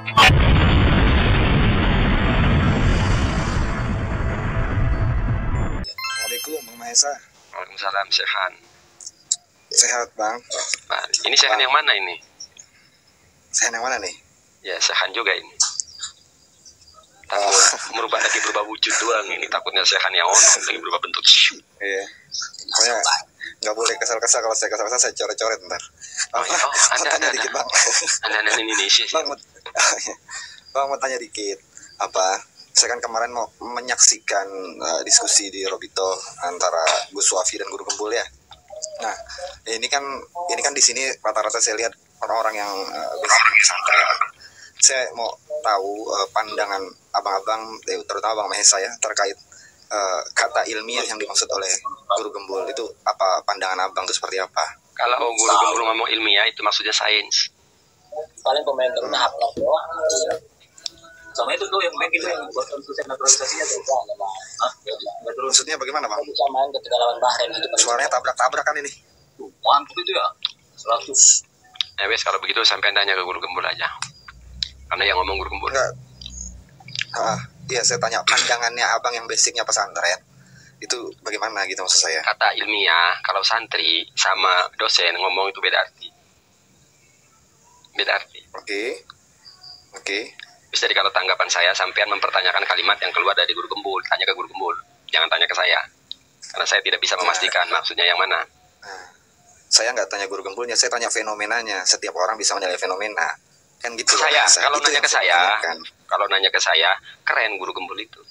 Assalamualaikum Bang Mahesa. Waalaikumsalam, Syekhan. Sehat Bang? Nah, ini Syekhan yang mana ini? Sehat yang mana nih? Ya, Syekhan juga ini. Takut lagi berubah wujud doang ini. Takutnya Syekhan yang ono lagi berubah bentuk. Iya. Pokoknya nggak boleh kesal-kesal. Kalau saya kesal-kesal saya coret-coret ntar. Ada dikit Bang. Ada ini sih. Bang mau tanya dikit. Saya kan kemarin mau menyaksikan diskusi di Robito antara Gus Wafi dan Guru Gembul ya. Nah, ini kan di sini rata-rata saya lihat orang-orang yang basicnya pesantren. Saya mau tahu pandangan abang-abang, terutama Bang Mahesa ya, terkait kata ilmiah yang dimaksud oleh Guru Gembul itu apa, pandangan abang itu seperti apa? Kalau Guru Gembul ngomong ilmiah itu maksudnya sains. Paling komentar tahap doang. Sama itu tuh yang baik itu yang buat konstitusi naturalisasinya tuh Maksudnya bagaimana Bang? Kesamaan ketika lawan Bahrain itu Suaranya tabrak-tabrakan ini. mantap itu ya 100. Wes kalau begitu sampai tanya ke Guru Gembul aja. Karena yang ngomong Guru Gembul. Enggak. Iya, saya tanya pandangannya abang yang basicnya pesantren itu bagaimana gitu maksud saya. Kata ilmiah kalau santri sama dosen ngomong itu beda arti. Oke. Bisa jadi kalau tanggapan saya sampean mempertanyakan kalimat yang keluar dari Guru Gembul, tanya ke Guru Gembul, jangan tanya ke saya. Karena saya tidak bisa memastikan maksudnya yang mana. Saya nggak tanya Guru Gembulnya, saya tanya fenomenanya. Setiap orang bisa menilai fenomena. Kan gitu. Kalau nanya ke saya, keren Guru Gembul itu.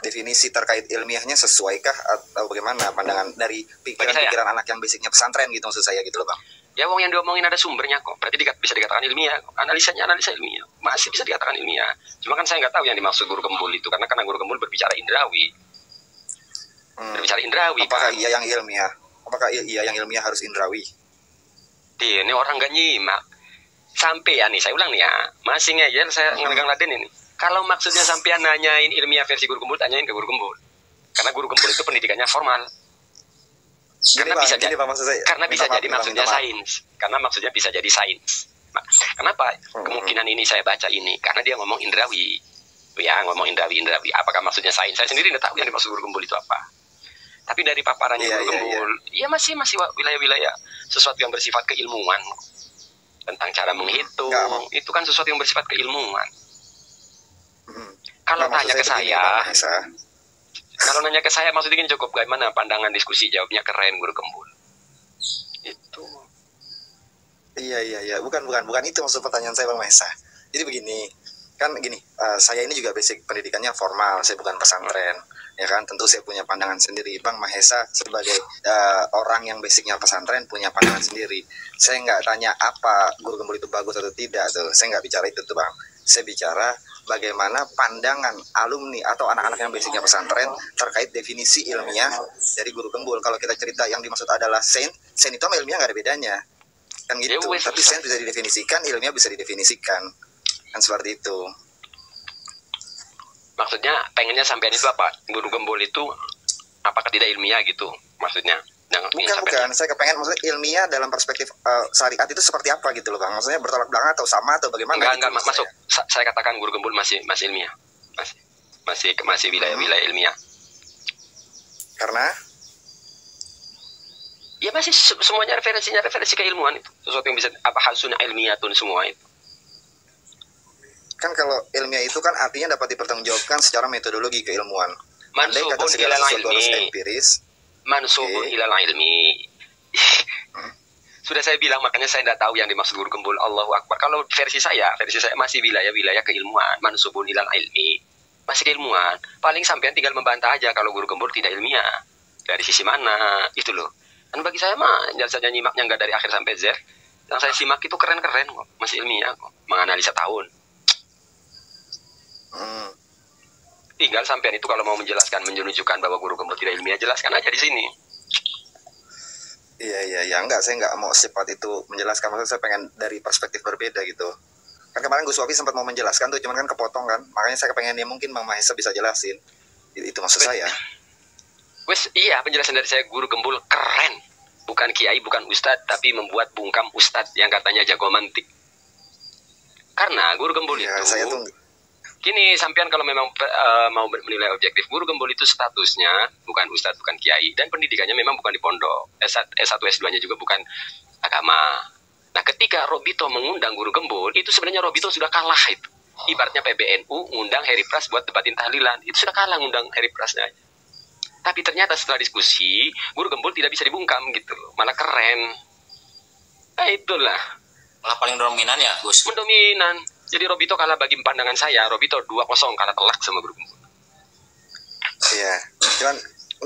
Definisi terkait ilmiahnya sesuaikah atau bagaimana pandangan dari pikiran anak yang basicnya pesantren gitu maksud saya gitu loh Bang. Ya wong yang diomongin ada sumbernya kok. Berarti bisa dikatakan ilmiah. Analisa ilmiah. Masih bisa dikatakan ilmiah. Cuma kan saya nggak tahu yang dimaksud Guru Gembul itu. Karena Guru Gembul berbicara indrawi. Berbicara indrawi. Apakah iya yang ilmiah? Apakah iya yang ilmiah harus indrawi? Ini orang nggak nyimak. Sampai ya nih, saya ulang nih ya. Masih ngeyel saya ngegang laden ini. Kalau maksudnya sampean nanyain ilmiah versi Guru Gembul, tanyain ke Guru Gembul. Karena Guru Gembul itu pendidikannya formal. Karena bisa jadi maksudnya sains. Karena maksudnya bisa jadi sains. Kenapa kemungkinan ini saya baca ini? Karena dia ngomong indrawi. Ya, ngomong indrawi. Apakah maksudnya sains? Saya sendiri tidak tahu yang dimaksud Guru Gembul itu apa. Tapi dari paparannya Guru Gembul, ya masih wilayah-wilayah sesuatu yang bersifat keilmuan. Tentang cara menghitung, itu kan sesuatu yang bersifat keilmuan. Kalau nanya ke saya, maksudnya ini cukup bagaimana pandangan diskusi, jawabnya keren Guru Gembul. Itu. Iya. Bukan itu maksud pertanyaan saya Bang Mahesa. Jadi begini, saya ini juga basic pendidikannya formal, saya bukan pesantren. Ya kan, tentu saya punya pandangan sendiri. Bang Mahesa sebagai orang yang basicnya pesantren punya pandangan sendiri. Saya nggak tanya apa Guru Gembul itu bagus atau tidak tuh. Saya nggak bicara itu tuh Bang. Saya bicara bagaimana pandangan alumni atau anak-anak yang basicnya pesantren terkait definisi ilmiah dari Guru Gembul. Kalau kita cerita yang dimaksud adalah sains itu sama ilmiah nggak ada bedanya. Kan gitu. Tapi sains bisa didefinisikan, ilmiah bisa didefinisikan. Kan seperti itu. Maksudnya pengennya sampean itu apa? Guru Gembul itu apakah tidak ilmiah gitu? Maksudnya? Bukan. Saya kepengen maksudnya ilmiah dalam perspektif syariat itu seperti apa gitu loh Bang. Maksudnya bertolak belakang atau sama atau bagaimana? Enggak masuk. Saya katakan Guru Gembul masih ilmiah. Masih wilayah ilmiah. Karena? Ya masih semuanya referensi keilmuan itu. Sesuatu yang bisa hasunah ilmiatun semua itu. Kan kalau ilmiah itu kan artinya dapat dipertanggungjawabkan secara metodologi keilmuan. Mansubun ilal ilmi. Mansubun ilal ilmi. Sudah saya bilang, makanya saya tidak tahu yang dimaksud Guru Gembul. Allahu Akbar. Kalau versi saya masih wilayah keilmuan. Mansubun ilal ilmi. Masih keilmuan. Paling sampean tinggal membantah aja kalau Guru Gembul tidak ilmiah. Dari sisi mana? Itu loh. Dan bagi saya mah, jangan saja nyimaknya nggak dari akhir sampai Z. Yang saya simak itu keren-keren kok. Masih ilmiah kok. Menganalisa tahun. Tinggal sampean itu kalau mau menunjukkan bahwa Guru Gembul tidak ilmiah, jelaskan aja di sini. Iya, enggak, saya enggak mau sifat itu menjelaskan, maksudnya saya pengen dari perspektif berbeda gitu. Kan kemarin Gus Wafi sempat mau menjelaskan tuh, cuman kan kepotong kan. Makanya saya kepengen mungkin Bang Mahesa bisa jelasin. Itu maksud saya. Iya, penjelasan dari saya Guru Gembul keren. Bukan kiai, bukan ustadz, tapi membuat bungkam ustadz yang katanya jago mantik. Karena guru gembul Ya, itu saya tuh gini, sampean kalau memang mau menilai objektif, guru gembul itu statusnya bukan ustadz, bukan kiai, dan pendidikannya memang bukan di pondok. S1, S2-nya juga bukan agama. Nah, ketika Robito mengundang guru gembul, itu sebenarnya Robito sudah kalah itu. Ibaratnya PBNU ngundang Heri Pras buat debatin tahlilan, itu sudah kalah ngundang Heri Prasnya. Tapi ternyata setelah diskusi, guru gembul tidak bisa dibungkam gitu, malah keren. Nah itulah. Malah paling dominan ya, Gus. Mendominan. Jadi Robito kalah bagi pandangan saya. Robito 2-0 kalah telak sama guru gembul. Iya, cuman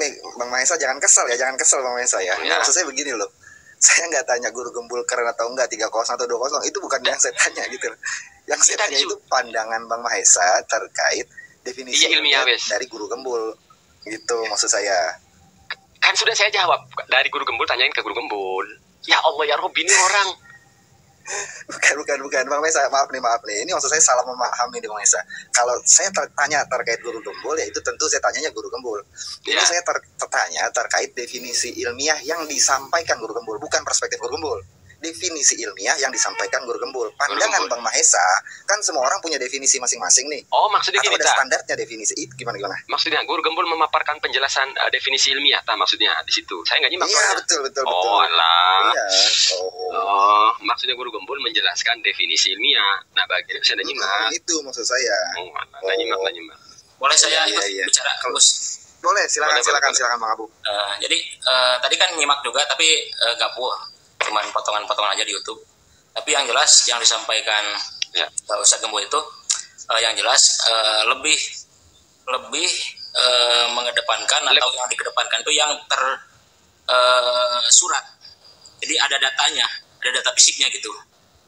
nih Bang Mahesa jangan kesel ya, jangan kesel Bang Mahesa ya. Ini Ya. maksud saya begini loh. Saya nggak tanya guru gembul keren atau enggak 3-0 atau 2-0, itu bukan yang saya tanya gitu. Yang saya tanya itu pandangan Bang Mahesa terkait definisi Iya, ilmiah, wes. dari guru gembul. Gitu maksud saya. Kan sudah saya jawab. Dari guru gembul tanyain ke guru gembul. Ya Allah ya Robi, ini orang. Bukan Bang Mesa, maaf nih, ini maksud saya salah memahami nih Bang Mesa. Kalau saya tanya terkait guru gembul, ya itu tentu saya tanyanya guru gembul. Ini Ya. saya tertanya terkait definisi ilmiah yang disampaikan guru gembul, bukan perspektif guru gembul. Definisi ilmiah yang disampaikan guru gembul. Pandangan Gembul. Bang Mahesa, kan semua orang punya definisi masing-masing nih. Oh, maksudnya Atau gini, ada tak? standarnya definisi itu gimana? Maksudnya guru gembul memaparkan penjelasan definisi ilmiah, tak maksudnya di situ. Saya nggak nyimak. Iya, soalnya. betul. Oh, alah. Iya. Oh, maksudnya guru gembul menjelaskan definisi ilmiah. Nah, bagian saya nggak nyimak. Itu maksud saya. Oh, alah, nggak nyimak. Boleh saya Iya, ikut iya. bicara, Gus? Boleh, silakan Boleh. Bang Abu. Jadi tadi kan nyimak juga, tapi nggak cuman potongan-potongan aja di YouTube. Tapi yang jelas yang disampaikan Ya. Ustadz Gembul itu yang jelas lebih mengedepankan atau yang dikedepankan itu yang tersurat. Jadi ada datanya, ada data fisiknya gitu.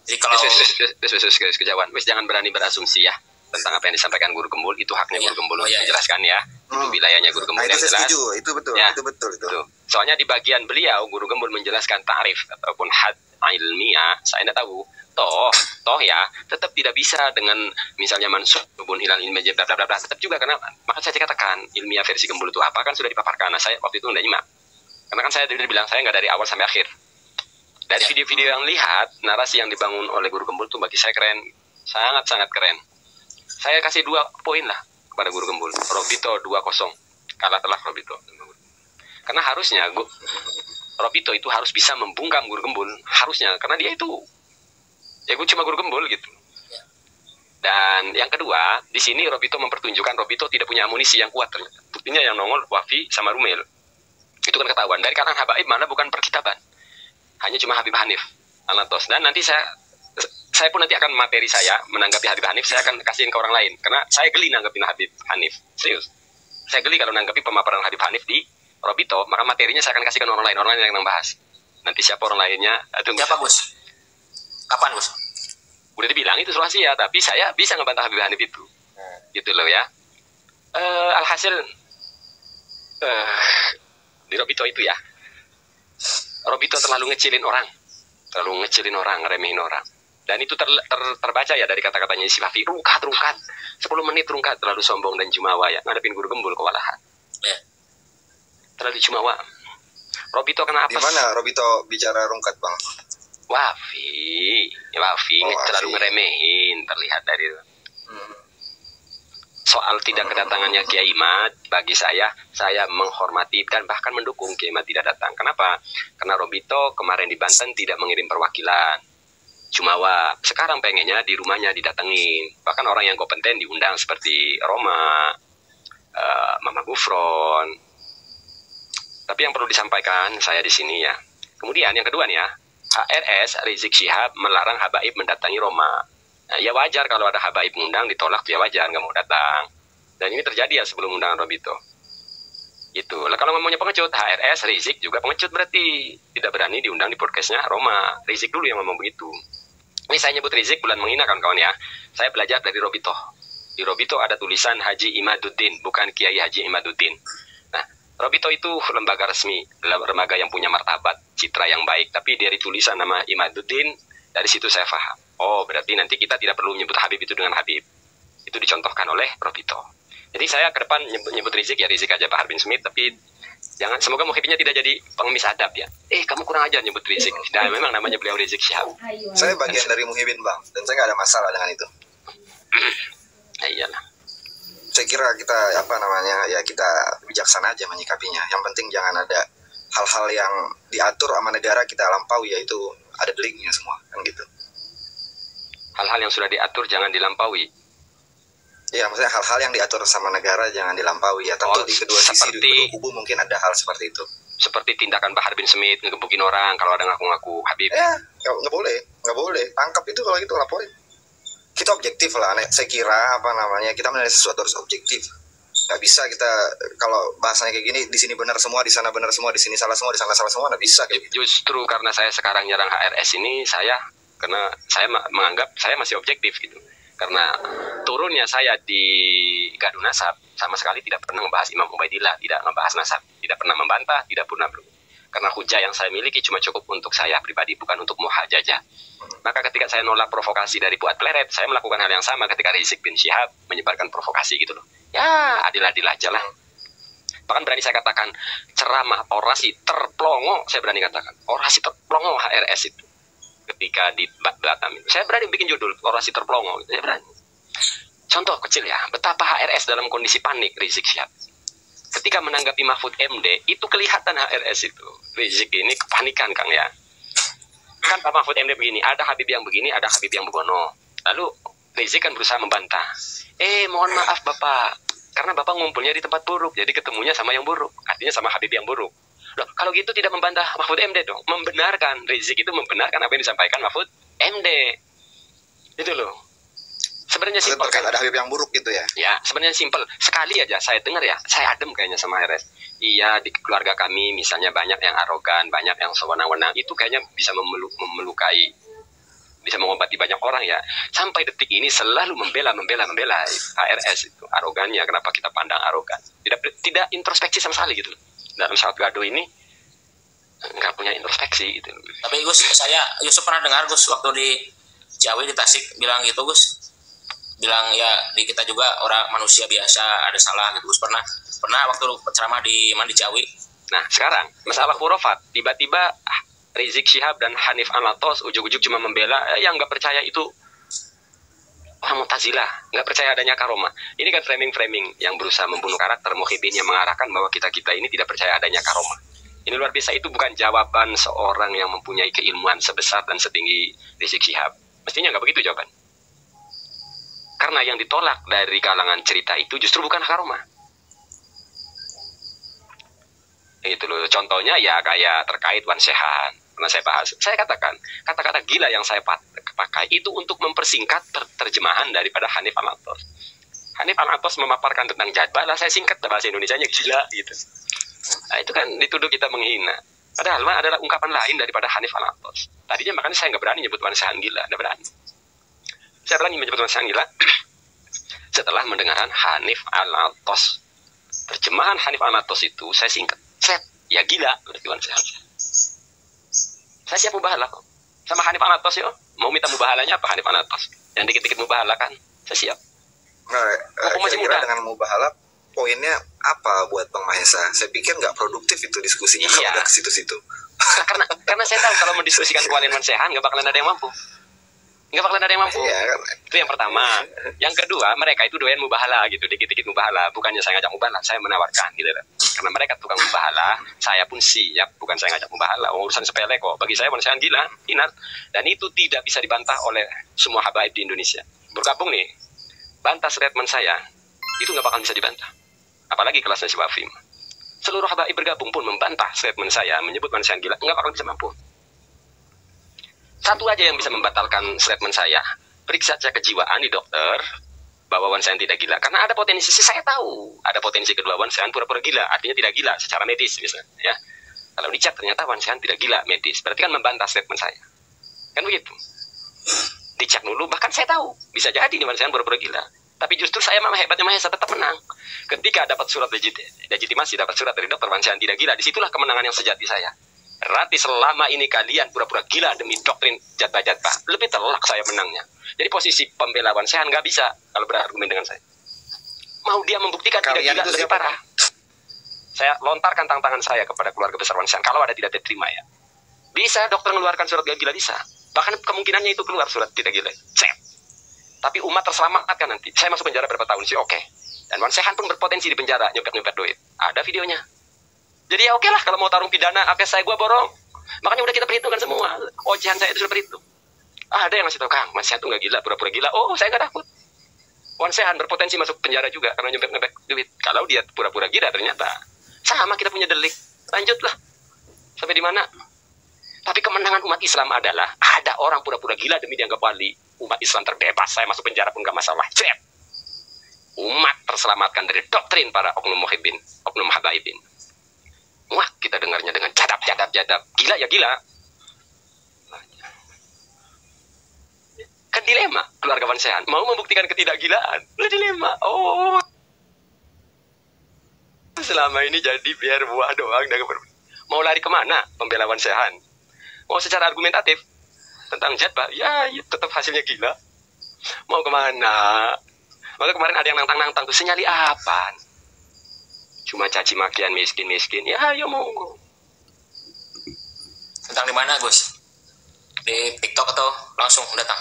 Jadi kalau Wes, kejauhan. Wes, jangan berani berasumsi ya tentang apa yang disampaikan guru gembul. Itu haknya Iya. guru gembul Oh, iya, iya. menjelaskan ya. Itu wilayahnya guru Nah, gembul itu yang saya jelas. setuju, itu betul, Ya. itu betul itu. Tuh. Soalnya di bagian beliau, guru gembul menjelaskan tarif ataupun had ilmiah, saya tidak tahu. Toh ya, tetap tidak bisa dengan misalnya mansubun hilal ilmiah bla bla bla, tetap juga karena maka saya katakan ilmiah versi gembul itu apa kan sudah dipaparkan. Nah, saya waktu itu tidak nyimak. Karena kan saya tadi bilang saya nggak dari awal sampai akhir. Dari video-video yang lihat, narasi yang dibangun oleh guru gembul itu bagi saya keren. Sangat-sangat keren. Saya kasih 2 poin lah kepada guru gembul. Robito 2-0. Kalah telak Robito. Karena harusnya Robito itu harus bisa membungkam guru gembul. Harusnya. Karena dia itu ya gue cuma guru gembul gitu. Dan yang kedua, di sini Robito mempertunjukkan Robito tidak punya amunisi yang kuat ternyata. Buktinya yang nongol Wafi sama Rumel. Itu kan ketahuan. Dari kalangan habaib mana bukan perkitaban. Hanya cuma Habib Hanif. Alatos. Dan nanti saya pun nanti akan materi saya menanggapi Habib Hanif, saya akan kasihin ke orang lain. Karena saya geli nanggapin Habib Hanif. Serius. Saya geli kalau nanggapi pemaparan Habib Hanif di Robito, maka materinya saya akan kasihkan orang lain yang membahas. Nanti siapa orang lainnya? siapa, Gus? Kapan, Gus? Udah dibilang itu rahasia, tapi saya bisa ngebantah Habib Hanif itu. Gitu loh ya. Alhasil di Robito itu ya. Robito terlalu ngecilin orang, ngeremehin orang. Dan itu terbaca ya dari kata-katanya si Wafi, rungkat, 10 menit rungkat, terlalu sombong dan jumawa ya, ngadepin guru gembul kewalahan. Ya. Terlalu jumawa. Robito kenapa? Gimana Robito bicara rungkat, Bang? Wafi terlalu ngeremehin, terlihat dari soal tidak kedatangannya Kiai Imad. Bagi saya menghormati dan bahkan mendukung Kiai Imad tidak datang. Kenapa? Karena Robito kemarin di Banten tidak mengirim perwakilan. Jumawa, sekarang pengennya di rumahnya didatengin. Bahkan orang yang kompeten diundang seperti Roma, Mama Gufron. Tapi yang perlu disampaikan saya di sini ya. Kemudian yang kedua nih ya, HRS Rizik Syihab melarang habaib mendatangi Roma. Nah, ya wajar kalau ada habaib ngundang ditolak, ya wajar nggak mau datang. Dan ini terjadi ya sebelum undangan Robito. Itu. Lah kalau ngomongnya pengecut, HRS Rizik juga pengecut berarti tidak berani diundang di podcastnya Roma. Rizik dulu yang ngomong begitu. Ini saya nyebut Rizik bulan menghina kawan-kawan ya. Saya belajar dari Robito. Di Robito ada tulisan Haji Imaduddin, bukan Kiai Haji Imaduddin. Nah, Robito itu lembaga resmi, lembaga yang punya martabat, citra yang baik. Tapi dari tulisan nama Imaduddin, dari situ saya paham. Oh, berarti nanti kita tidak perlu menyebut Habib itu dengan Habib. Itu dicontohkan oleh Robito. Jadi saya ke depan nyebut Rizik ya Rizik aja Bahar bin Smith, tapi Jangan, semoga Muhibinnya tidak jadi pengemis adab ya. Kamu kurang ajar nyebut Rizik. Nah, memang namanya beliau Rizik Syihab. Saya bagian dari Muhibin Bang, dan saya nggak ada masalah dengan itu. Ya iyalah. Saya kira kita kita bijaksana aja menyikapinya. Yang penting jangan ada hal-hal yang diatur sama negara kita lampaui, yaitu ada deliknya semua kan gitu. Hal-hal yang sudah diatur jangan dilampaui. Ya, maksudnya hal-hal yang diatur sama negara jangan dilampaui ya. Tentu di kedua sisi, di kedua kubu mungkin ada hal seperti itu. Seperti tindakan Bahar bin Smith ngegebukin orang kalau ada ngaku-ngaku Habib. Ya, nggak boleh. Tangkap itu kalau gitu, laporin. Kita objektif lah, saya kira kita menilai sesuatu harus objektif. Nggak bisa kita kalau bahasanya kayak gini, di sini benar semua, di sana benar semua, di sini salah semua, di sana salah semua, nggak bisa kayak gitu. Justru karena saya sekarang nyerang HRS ini, karena saya menganggap saya masih objektif gitu. Karena turunnya saya di Gaduh Nasab sama sekali tidak pernah membahas Imam Ubaidillah, tidak membahas nasab, tidak pernah membantah, tidak pernah. Karena hujah yang saya miliki cuma cukup untuk saya pribadi, bukan untuk muhajajah. Maka ketika saya nolak provokasi dari Fuad Pleret, saya melakukan hal yang sama ketika Rizik bin Syihab menyebarkan provokasi gitu loh. Ya, adil-adil aja lah. Bahkan berani saya katakan, ceramah orasi terplongo, saya berani katakan, orasi terplongo HRS itu. Ketika di Batam, saya berani bikin judul orasi terplongo, saya berani. Contoh kecil ya, betapa HRS dalam kondisi panik Rizik Syihab. Ketika menanggapi Mahfud MD, itu kelihatan HRS itu. Rizik ini kepanikan Kang ya. Kan Pak Mahfud MD begini, ada Habib yang begini, ada Habib yang begono. Lalu Rizik kan berusaha membantah. Mohon maaf Bapak, karena Bapak ngumpulnya di tempat buruk, jadi ketemunya sama yang buruk. Artinya sama Habib yang buruk. Loh, kalau gitu tidak membantah Mahfud MD dong. Membenarkan, Rizik itu membenarkan apa yang disampaikan Mahfud MD. Itu loh. Sebenarnya simpel kan? Ada Habib yang buruk gitu ya? Ya, sebenarnya simpel. Sekali aja saya dengar ya, saya adem kayaknya sama HRS. Iya, di keluarga kami misalnya banyak yang arogan, banyak yang sewenang-wenang. Itu kayaknya bisa melukai, bisa mengobati banyak orang ya. Sampai detik ini selalu membela HRS itu. Arogannya, kenapa kita pandang arogan? Tidak introspeksi sama sekali gitu. Dalam saat gaduh ini nggak punya introspeksi gitu. Tapi Gus, Yusuf pernah dengar Gus waktu di Ciawi di Tasik bilang gitu Gus. Bilang ya di kita juga orang manusia biasa, ada salah gitu Gus. Pernah waktu ceramah di Ciawi. Nah, sekarang masalah khurafat, tiba-tiba Rizik Syihab dan Hanif Alatos ujuk-ujuk cuma membela yang nggak percaya itu orang Mu'tazilah, nggak percaya adanya karomah. Ini kan framing-framing yang berusaha membunuh karakter Muhibin, yang mengarahkan bahwa kita ini tidak percaya adanya karomah. Ini luar biasa, itu bukan jawaban seorang yang mempunyai keilmuan sebesar dan setinggi Rizik Syihab. Mestinya nggak begitu jawaban. Karena yang ditolak dari kalangan cerita itu justru bukan karomah. Itu loh, contohnya ya kayak terkait Wan Sehan. Pernah saya bahas, saya katakan kata-kata gila yang saya pakai itu untuk mempersingkat terjemahan daripada Hanif Alatos. Hanif Alatos memaparkan tentang jadbalah, saya singkat bahasa Indonesianya gila gitu. Nah, itu kan dituduh kita menghina. Padahal adalah ungkapan lain daripada Hanif Alatos. Tadinya makanya saya nggak berani nyebut Wan Sehan gila, nggak berani. Saya berani menyebut Wan Sehan gila setelah mendengarkan Hanif Alatos. Terjemahan Hanif Alatos itu saya singkat, ya gila berarti Wan Sehan. Saya siap mubahalah kok. Sama Hanif Alatos ya. Mau minta mubahalanya apa Hanif Alatos? Yang dikit-dikit mubahalah kan. Saya siap. Masih muda. Dengan mubahalah poinnya apa buat Bang Mahesa? Saya pikir nggak produktif itu diskusinya kalau udah ke situ-situ. Karena saya tahu kalau mendiskusikan kualitas Wan Sehan nggak bakalan ada yang mampu. Nggak bakalan ada yang mampu. Iya, kan? Itu yang pertama. Yang kedua, mereka itu doyan mubahalah gitu, dikit-dikit mubahalah. Bukannya saya ngajak mubahalah, saya menawarkan gitu. Karena mereka tukang mubahalah, saya pun siap. Bukan saya ngajak mubahalah, urusan sepele kok. Bagi saya Wan Sehan gila, inat. Dan itu tidak bisa dibantah oleh semua habaib di Indonesia. Bergabung nih, bantah statement saya, itu nggak bakal bisa dibantah. Apalagi kelasnya si Wafim. Seluruh habaib bergabung pun membantah statement saya, menyebut Wan Sehan gila, nggak bakal bisa mampu. Satu aja yang bisa membatalkan statement saya, periksa saja kejiwaan di dokter bahwa Wan Sehan tidak gila. Karena ada potensi, saya tahu ada potensi kedua Wan Sehan pura-pura gila, artinya tidak gila secara medis misalnya. Ya, kalau dicek ternyata Wan Sehan tidak gila medis, berarti kan membantah statement saya, kan begitu. Dicek dulu, bahkan saya tahu bisa jadi nih Wan Sehan pura-pura gila. Tapi justru saya malah hebatnya Mahesa tetap menang. Ketika dapat surat legitimasi, dapat surat dari dokter Wan Sehan tidak gila, disitulah kemenangan yang sejati saya. Berarti selama ini kalian pura-pura gila demi doktrin jatba-jatba, lebih telak saya menangnya. Jadi posisi pembela Wan Sehan nggak bisa kalau berargumen dengan saya. Mau dia membuktikan kalian tidak gila lebih parah. Saya lontarkan tantangan saya kepada keluarga besar Wan Sehan. Kalau ada tidak diterima ya, bisa dokter mengeluarkan surat gila, bisa. Bahkan kemungkinannya itu keluar surat tidak gila. Cek. Tapi umat terselamatkan nanti. Saya masuk penjara berapa tahun sih? Oke. Dan Wan Sehan pun berpotensi di penjara nyopet-nyopet duit. Ada videonya. Jadi ya oke lah kalau mau tarung pidana, saya gua borong. Makanya udah kita perhitungkan semua. Ocehan saya itu sudah perhitung. Ada yang ngasih tahu, Kang, Wan Sehan tuh nggak gila, pura-pura gila. Oh, saya nggak takut. Wan Sehan berpotensi masuk penjara juga karena nyopet-nyopet duit. Kalau dia pura-pura gila ternyata sama kita punya delik. Lanjutlah. Sampai di mana? Tapi kemenangan umat Islam adalah ada orang pura-pura gila demi dianggap wali. Umat Islam terbebas. Saya masuk penjara pun gak masalah. Cep. Umat terselamatkan dari doktrin para oknum muhibbin, oknum habaibin. Wah, kita dengarnya dengan jadab. Gila ya gila. Kan dilema keluarga Wan Sehan. Mau membuktikan ketidakgilaan. Dilema. Oh. Selama ini jadi biar buah doang. Mau lari kemana pembela Wan Sehan? Mau secara argumentatif tentang jadba, ya tetap hasilnya gila. Mau kemana? Maka kemarin ada yang nantang-nantang tuh, senyali apa? Cuma caci makian miskin. Ya ayo monggo. Tentang di mana, Gus? Di TikTok atau langsung datang?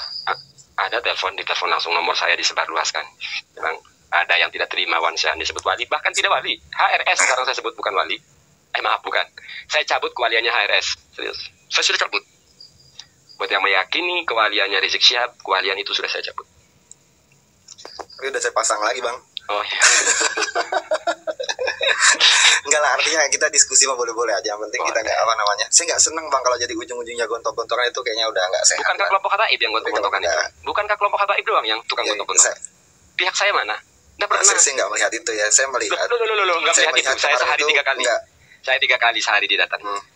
Ada ditelepon langsung, nomor saya disebarluaskan. Bilang ada yang tidak terima Wan Sehan disebut wali, bahkan tidak wali. HRS sekarang saya sebut bukan wali. Maaf bukan. Saya cabut kewaliannya HRS. Serius. Saya sudah cabut. Buat yang meyakini kewaliannya Rizik Syihab, kewalian itu sudah saya cabut. Tapi udah saya pasang lagi, Bang. Oh iya. Enggak lah, artinya kita diskusi mah boleh-boleh aja. Yang penting kita nggak apa namanya. Saya nggak seneng, Bang, kalau jadi ujung-ujungnya gontok-gontokan itu kayaknya udah nggak sehat. Bukankah kelompok habaib yang gontok-gontokan itu? Bukankah kelompok habaib doang yang tukang gontok-gontokan? Pihak saya mana? Nggak pernah. Saya sih nggak melihat itu ya. Saya melihat. Loh, nggak melihat itu. Saya sehari 3 kali. Saya 3 kali sehari didatangi.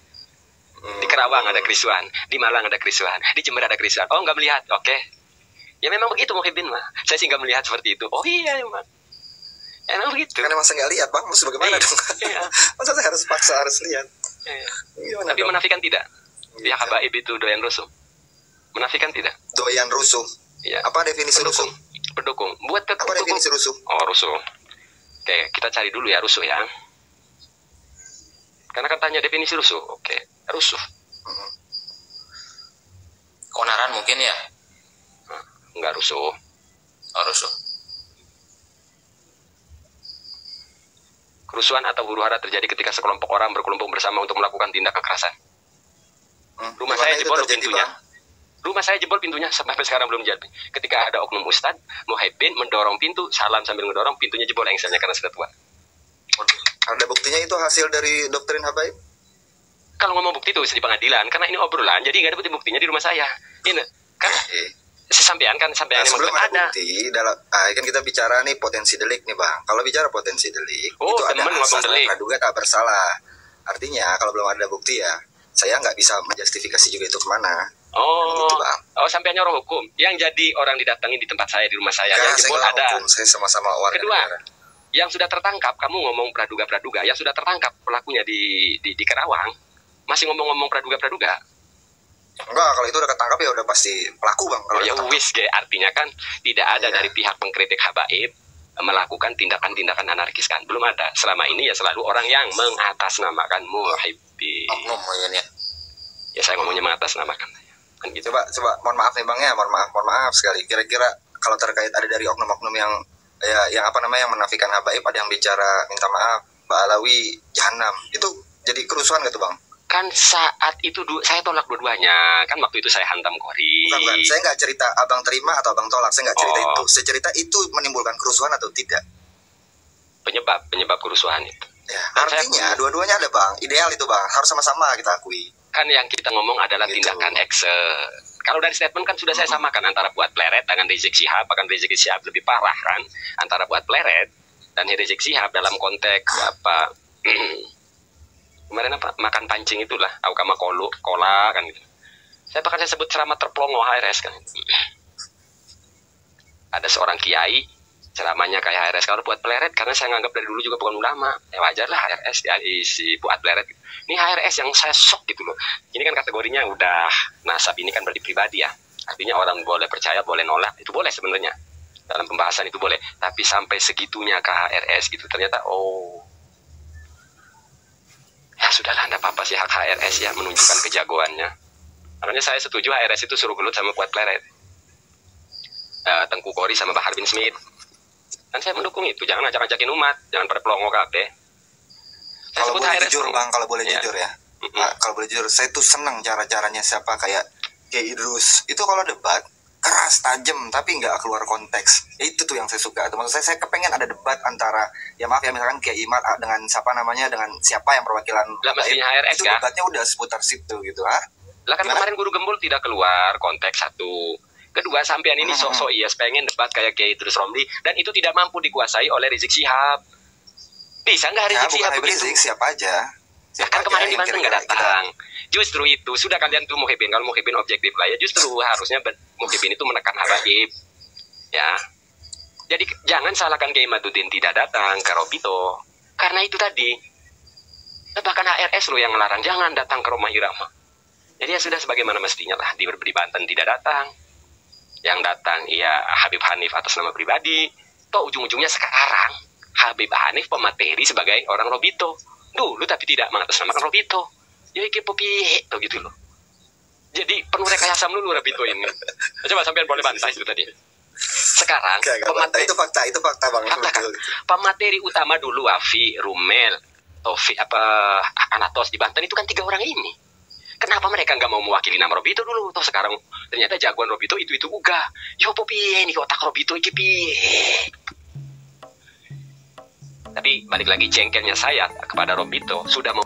Di Kerawang ada kerusuhan, di Malang ada kerusuhan, di Jember ada kerusuhan. Oh, nggak melihat, oke. Ya memang begitu muhibbin mah. Saya sih nggak melihat seperti itu. Oh iya emang. Emang begitu. Karena masa nggak lihat, Bang. Maksud bagaimana dong? Iya. Masa saya harus paksa harus lihat? Iya. Tapi dong? Menafikan tidak. Pihak habaib itu doyan rusuh. Menafikan tidak. Doyan rusuh. Iya. Apa definisi rusuh? Pendukung. Buat apa definisi rusuh? Oh rusuh. Oke, kita cari dulu ya rusuh ya. Karena kan tanya definisi rusuh. Oke, rusuh. Keonaran mungkin ya? Enggak rusuh. Oh, rusuh. Kerusuhan atau huru-hara terjadi ketika sekelompok orang berkelompok bersama untuk melakukan tindak kekerasan. Rumah saya jebol pintunya. Rumah saya jebol pintunya sampai sekarang belum jadi. Ketika ada oknum ustadz, muhibbin mendorong pintu, salam sambil mendorong pintunya jebol engselnya karena sudah tua. Ada buktinya itu hasil dari doktrin habaib? Kalau ngomong bukti itu bisa di pengadilan, karena ini obrolan, jadi nggak ada bukti-buktinya di rumah saya. Ini kan sampean yang sebelum ada bukti, kan kita bicara nih potensi delik nih, Bang. Kalau bicara potensi delik, itu ada asas praduga tak bersalah. Artinya kalau belum ada bukti ya, saya nggak bisa menjustifikasi juga itu kemana. Gitu, Bang. Sampean nyuruh hukum. Yang jadi orang didatangi di tempat saya, di rumah saya, yang jebol ada. Hukum, saya sama-sama warga Kedua, negara. Yang sudah tertangkap, kamu ngomong praduga-praduga, yang sudah tertangkap pelakunya di Kerawang, masih ngomong-ngomong praduga-praduga. Enggak, kalau itu udah ketangkap ya udah pasti pelaku, Bang. Kalau ya wis, artinya kan tidak ada dari pihak pengkritik habaib melakukan tindakan-tindakan anarkis kan. Belum ada. Selama ini ya selalu orang yang mengatasnamakan muhibbin. Oknum ya. Ya saya ngomongnya mengatasnamakan. Kan gitu. Coba mohon maaf nih, Bang ya, mohon maaf sekali. Kira-kira kalau terkait ada dari oknum-oknum yang yang yang menafikan habaib, ada yang bicara minta maaf, Mbak Alawi jahanam. Itu jadi kerusuhan gak tuh, Bang? Kan saat itu saya tolak dua-duanya. Kan waktu itu saya hantam Kori. Bukan. Saya nggak cerita abang terima atau abang tolak. Saya nggak cerita itu. Saya cerita itu menimbulkan kerusuhan atau tidak. Penyebab kerusuhan itu. Ya, artinya dua-duanya ada, Bang. Ideal itu, Bang. Harus sama-sama kita akui. Kan yang kita ngomong adalah tindakan kalau dari statement kan sudah saya samakan antara buat pleret dengan Rizik Syihab. Bahkan Rizik Syihab lebih parah kan. Antara buat pleret dan Rizik Syihab dalam konteks apa... kemarin apa makan pancing itulah aukama kola kan gitu. Saya sebut ceramah terplongo HRS kan. Ada seorang kiai ceramahnya kayak HRS kalau buat pleret, karena saya nganggap dari dulu juga bukan ulama, ya wajar lah HRS ya si buat pleret gitu. Ini HRS yang saya shock gitu loh. Ini kan kategorinya udah nasab, ini kan berarti pribadi ya, artinya orang boleh percaya boleh nolak, itu boleh sebenarnya dalam pembahasan itu boleh, tapi sampai segitunya ke HRS gitu ternyata Ya sudahlah, enggak apa-apa sih hak HRS ya menunjukkan kejagoannya. Makanya saya setuju HRS itu suruh gelut sama Kuat Kleret, Tengku Kori sama Bahar bin Smith. Dan saya mendukung itu, jangan ajak-ajakin umat, jangan pada pelongo kabeh. Kalau boleh HRS jujur bang, kalau boleh ya. jujur ya, kalau boleh jujur, saya tuh seneng cara-caranya siapa kayak Idrus. Itu kalau debat keras, tajam, tapi nggak keluar konteks. Itu tuh yang saya suka. Itu maksud saya kepengen ada debat antara, ya maaf ya misalkan kayak Imar dengan siapa namanya, dengan siapa yang perwakilan. Lah mestinya HRS itu kan? Debatnya udah seputar situ gitu, ha? Lah kan Gimana? kemarin Guru Gembul tidak keluar konteks satu. Kedua, sampean ini sok-sok yes pengen debat kayak Kiai Idrus Romli dan itu tidak mampu dikuasai oleh Rizik Syihab. Bisa nggak Rizik Syihab begitu? Rizik, siapa aja. Nah, kan kemarin di Banten nggak datang. Justru itu sudah kalian tuh Muhyiddin, kalau Muhyiddin objektif lah ya, justru harusnya Muhyiddin itu menekan Habaib. Ya. Jadi jangan salahkan Kiai Maduddin tidak datang ke Robito. Karena itu tadi. Bahkan HRS lo yang melarang jangan datang ke rumah Irama. Jadi ya sudah sebagaimana mestinya lah di Banten tidak datang. Yang datang ya Habib Hanif atas nama pribadi. Toh ujung-ujungnya sekarang Habib Hanif pemateri sebagai orang Robito. Dulu tapi tidak mengatasnamakan Robito. Jadi kepo piye tuh gitu loh. Jadi penuh rekayasa dulu Robito ini. Coba sampean boleh bantah itu tadi. Sekarang pemateri itu fakta bang. Fakta kan? Pemateri utama dulu Wafi, Rumel, Taufik Anatos di Banten itu kan 3 orang ini. Kenapa mereka nggak mau mewakili nama Robito dulu? Toh sekarang ternyata jagoan Robito itu uga. Yo piye ini otak Robito iki piye? Tapi balik lagi jengkelnya saya kepada Robito sudah mau